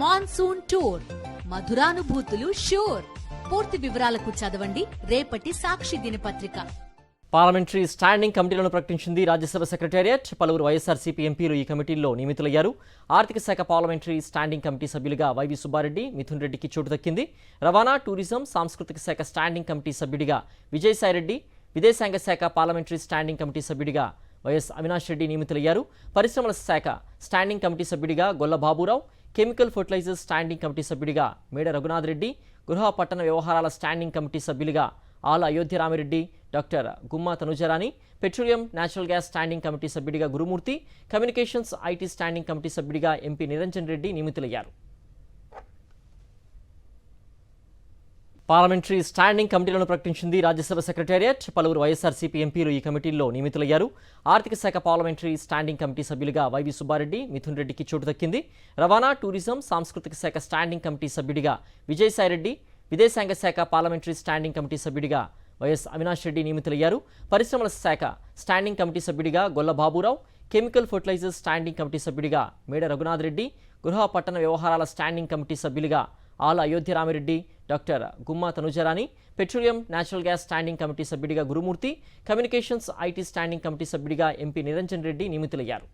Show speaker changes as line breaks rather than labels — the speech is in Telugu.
Monsoon tour మధురానుభూతులు sure. పూర్తి వివరాలకు చదవండి రేపటి సాక్షి దినపత్రిక.
పార్లమెంటరీ స్టాండింగ్ కమిటీలను ప్రకటించింది రాజ్యసభ సెక్రటేరియట్. పలువురు వైఎస్ఆర్సీపీ ఎంపీలు ఈ కమిటీల్లో నియమితులయ్యారు. ఆర్థిక శాఖ పార్లమెంటరీ స్టాండింగ్ కమిటీ సభ్యులుగా వైవి సుబ్బారెడ్డి, మిథున్ రెడ్డికి చోటు దక్కింది. రవాణా, టూరిజం, సాంస్కృతిక శాఖ స్టాండింగ్ కమిటీ సభ్యుడిగా విజయసాయిరెడ్డి, విదేశాంగ శాఖ పార్లమెంటరీ స్టాండింగ్ కమిటీ సభ్యుడిగా వైఎస్ అవినాష్ రెడ్డి నియమితులయ్యారు. పరిశ్రమల శాఖ స్టాండింగ్ కమిటీ సభ్యుడిగా Golla Baburao, chemical fertilisers standing committee సభ్యుడిగా మేడ రఘునాథ్ రెడ్డి, గృహ పట్టణ వ్యవహారాల స్టాండింగ్ కమిటీ సభ్యులుగా ఆల Ayodhya Ramireddy, doctor Gumma Tanujarani, petroleum, natural gas standing committee సభ్యుడిగా Gurumurthy, communications, IT standing committee సభ్యుడిగా ఎంపీ నిరంజన్ రెడ్డి నియమితులయ్యారు. పార్లమెంటరీ స్టాండింగ్ కమిటీలను ప్రకటించింది రాజ్యసభ సెక్రటేరియట్. పలువురు వైఎస్ఆర్సీపీ ఎంపీలు ఈ కమిటీల్లో నియమితులయ్యారు. ఆర్థిక శాఖ పార్లమెంటరీ స్టాండింగ్ కమిటీ సభ్యులుగా వైవి సుబ్బారెడ్డి, మిథున్ రెడ్డికి చోటు దక్కింది. రవాణా, టూరిజం, సాంస్కృతిక శాఖ స్టాండింగ్ కమిటీ సభ్యుడిగా విజయసాయిరెడ్డి, విదేశాంగ శాఖ పార్లమెంటరీ స్టాండింగ్ కమిటీ సభ్యుడిగా వైఎస్ అవినాష్ రెడ్డి నియమితులయ్యారు. పరిశ్రమల శాఖ స్టాండింగ్ కమిటీ సభ్యుడిగా Golla Baburao, chemical fertilisers standing committee సభ్యుడిగా మేడ రఘునాథ్ రెడ్డి, గృహ పట్టణ వ్యవహారాల స్టాండింగ్ కమిటీ సభ్యులుగా ఆల Ayodhya Ramireddy, doctor Gumma Tanujarani, petroleum, natural gas standing committee సభ్యుడిగా Gurumurthy, communications, IT standing committee సభ్యుడిగా ఎంపీ నిరంజన్ రెడ్డి నియమితులయ్యారు.